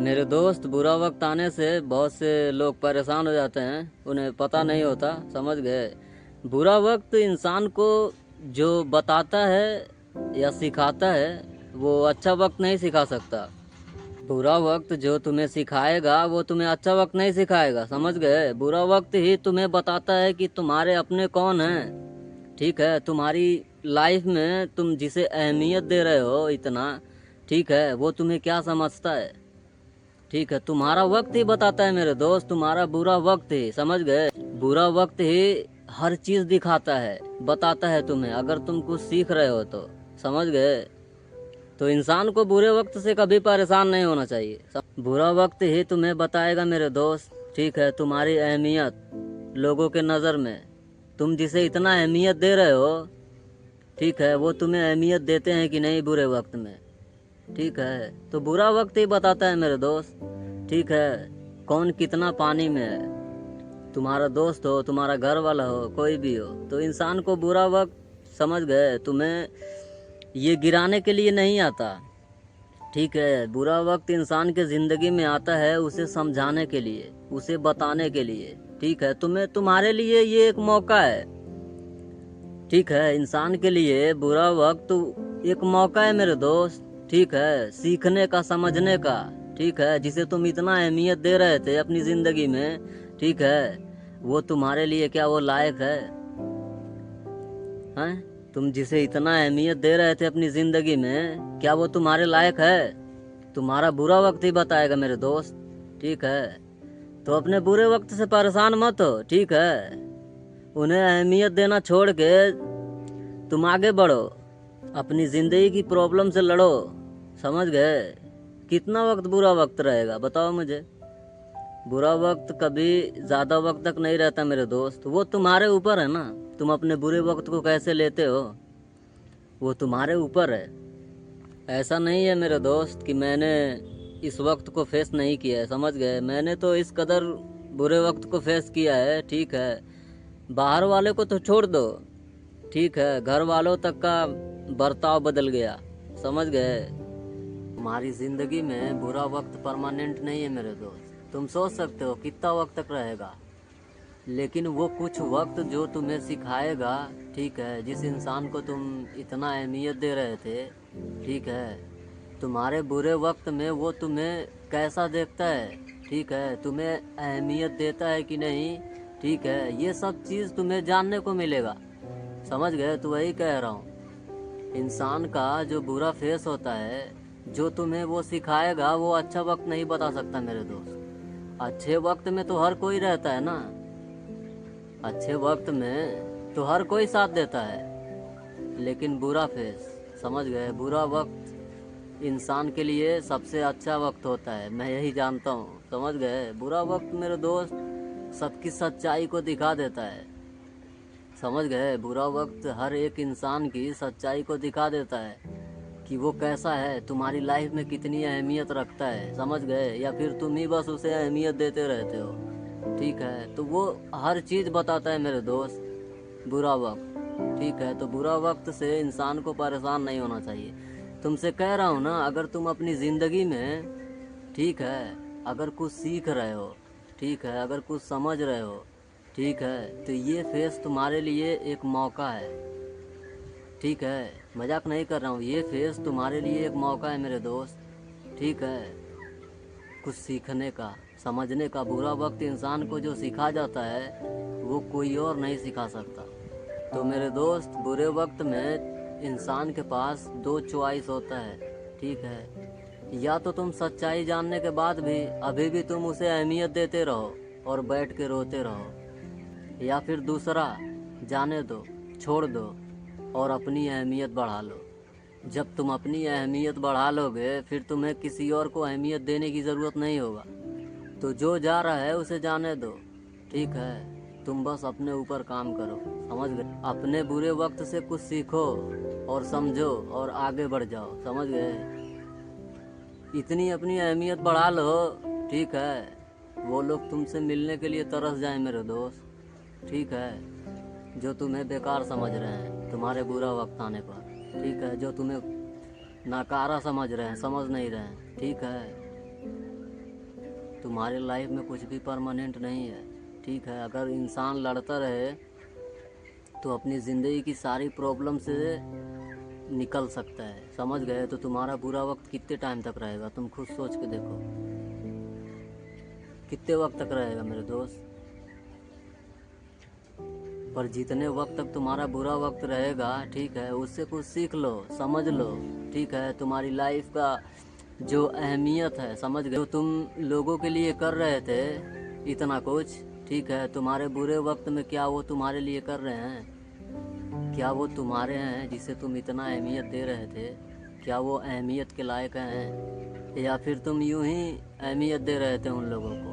मेरे दोस्त, बुरा वक्त आने से बहुत से लोग परेशान हो जाते हैं, उन्हें पता नहीं होता। समझ गए? बुरा वक्त इंसान को जो बताता है या सिखाता है, वो अच्छा वक्त नहीं सिखा सकता। बुरा वक्त जो तुम्हें सिखाएगा वो तुम्हें अच्छा वक्त नहीं सिखाएगा। समझ गए? बुरा वक्त ही तुम्हें बताता है कि तुम्हारे अपने कौन हैं। ठीक है? तुम्हारी लाइफ में तुम जिसे अहमियत दे रहे हो इतना, ठीक है, वो तुम्हें क्या समझता है। ठीक है? तुम्हारा वक्त ही बताता है मेरे दोस्त, तुम्हारा बुरा वक्त ही। समझ गए? बुरा वक्त ही हर चीज दिखाता है, बताता है तुम्हें, अगर तुम कुछ सीख रहे हो तो। समझ गए? तो इंसान को बुरे वक्त से कभी परेशान नहीं होना चाहिए। बुरा वक्त ही तुम्हें बताएगा मेरे दोस्त, ठीक है, तुम्हारी अहमियत लोगों के नज़र में। तुम जिसे इतना अहमियत दे रहे हो, ठीक है, वो तुम्हें अहमियत देते हैं कि नहीं बुरे वक्त में। ठीक है? तो बुरा वक्त ही बताता है मेरे दोस्त, ठीक है, कौन कितना पानी में है। तुम्हारा दोस्त हो, तुम्हारा घर वाला हो, कोई भी हो, तो इंसान को बुरा वक्त, समझ गए, तुम्हें ये गिराने के लिए नहीं आता। ठीक है? बुरा वक्त इंसान के ज़िंदगी में आता है उसे समझाने के लिए, उसे बताने के लिए। ठीक है? तुम्हारे लिए ये एक मौका है। ठीक है? इंसान के लिए बुरा वक्त एक मौका है मेरे दोस्त। ठीक है? सीखने का, समझने का। ठीक है? जिसे तुम इतना अहमियत दे रहे थे अपनी ज़िंदगी में, ठीक है, वो तुम्हारे लिए क्या वो लायक है? हैं? तुम जिसे इतना अहमियत दे रहे थे अपनी ज़िंदगी में, क्या वो तुम्हारे लायक है? तुम्हारा बुरा वक्त ही बताएगा मेरे दोस्त। ठीक है? तो अपने बुरे वक्त से परेशान मत हो। ठीक है? उन्हें अहमियत देना छोड़ के तुम आगे बढ़ो, अपनी ज़िंदगी की प्रॉब्लम से लड़ो। समझ गए? कितना वक्त बुरा वक्त रहेगा बताओ मुझे? बुरा वक्त कभी ज़्यादा वक्त तक नहीं रहता मेरे दोस्त। वो तुम्हारे ऊपर है ना, तुम अपने बुरे वक्त को कैसे लेते हो, वो तुम्हारे ऊपर है। ऐसा नहीं है मेरे दोस्त कि मैंने इस वक्त को फेस नहीं किया है। समझ गए? मैंने तो इस कदर बुरे वक्त को फेस किया है। ठीक है? बाहर वाले को तो छोड़ दो, ठीक है, घर वालों तक का बर्ताव बदल गया। समझ गए? तुम्हारी जिंदगी में बुरा वक्त परमानेंट नहीं है मेरे दोस्त। तुम सोच सकते हो कितना वक्त तक रहेगा, लेकिन वो कुछ वक्त जो तुम्हें सिखाएगा, ठीक है, जिस इंसान को तुम इतना अहमियत दे रहे थे, ठीक है, तुम्हारे बुरे वक्त में वो तुम्हें कैसा देखता है, ठीक है, तुम्हें अहमियत देता है कि नहीं, ठीक है, ये सब चीज़ तुम्हें जानने को मिलेगा। समझ गए? तो वही कह रहा हूँ, इंसान का जो बुरा फेस होता है, जो तुम्हें वो सिखाएगा, वो अच्छा वक्त नहीं बता सकता मेरे दोस्त। अच्छे वक्त में तो हर कोई रहता है ना, अच्छे वक्त में तो हर कोई साथ देता है, लेकिन बुरा फेस, समझ गए, बुरा वक्त इंसान के लिए सबसे अच्छा वक्त होता है, मैं यही जानता हूँ। समझ गए? बुरा वक्त मेरे दोस्त सबकी सच्चाई को दिखा देता है। समझ गए? बुरा वक्त हर एक इंसान की सच्चाई को दिखा देता है कि वो कैसा है, तुम्हारी लाइफ में कितनी अहमियत रखता है। समझ गए? या फिर तुम ही बस उसे अहमियत देते रहते हो। ठीक है? तो वो हर चीज़ बताता है मेरे दोस्त, बुरा वक्त। ठीक है? तो बुरा वक्त से इंसान को परेशान नहीं होना चाहिए। तुमसे कह रहा हूँ ना, अगर तुम अपनी ज़िंदगी में, ठीक है, अगर कुछ सीख रहे हो, ठीक है, अगर कुछ समझ रहे हो, ठीक है, तो ये फेस तुम्हारे लिए एक मौका है। ठीक है? मजाक नहीं कर रहा हूँ, ये फेस तुम्हारे लिए एक मौका है मेरे दोस्त। ठीक है? कुछ सीखने का, समझने का। बुरा वक्त इंसान को जो सिखा जाता है, वो कोई और नहीं सिखा सकता। तो मेरे दोस्त, बुरे वक्त में इंसान के पास दो चॉइस होता है। ठीक है? या तो तुम सच्चाई जानने के बाद भी अभी भी तुम उसे अहमियत देते रहो और बैठ के रोते रहो, या फिर दूसरा, जाने दो, छोड़ दो और अपनी अहमियत बढ़ा लो। जब तुम अपनी अहमियत बढ़ा लोगे, फिर तुम्हें किसी और को अहमियत देने की ज़रूरत नहीं होगा। तो जो जा रहा है उसे जाने दो। ठीक है? तुम बस अपने ऊपर काम करो। समझ गए? अपने बुरे वक्त से कुछ सीखो और समझो और आगे बढ़ जाओ। समझ गए? इतनी अपनी अहमियत बढ़ा लो, ठीक है, वो लोग तुमसे मिलने के लिए तरस जाएं मेरे दोस्त। ठीक है? जो तुम्हें बेकार समझ रहे हैं तुम्हारे बुरा वक्त आने पर, ठीक है, जो तुम्हें नाकारा समझ रहे हैं, समझ नहीं रहे हैं, ठीक है, तुम्हारे लाइफ में कुछ भी परमानेंट नहीं है, ठीक है। अगर इंसान लड़ता रहे तो अपनी ज़िंदगी की सारी प्रॉब्लम से निकल सकता है, समझ गए। तो तुम्हारा बुरा वक्त कितने टाइम तक रहेगा, तुम खुद सोच के देखो, कितने वक्त तक रहेगा मेरे दोस्त। पर जितने वक्त तक तुम्हारा बुरा वक्त रहेगा, ठीक है, उससे कुछ सीख लो, समझ लो, ठीक है। तुम्हारी लाइफ का जो अहमियत है, समझ गए। जो तुम लोगों के लिए कर रहे थे इतना कुछ, ठीक है, तुम्हारे बुरे वक्त में क्या वो तुम्हारे लिए कर रहे हैं? क्या वो तुम्हारे हैं जिसे तुम इतना अहमियत दे रहे थे? क्या वो अहमियत के लायक हैं, या फिर तुम यूं ही अहमियत दे रहे थे उन लोगों को?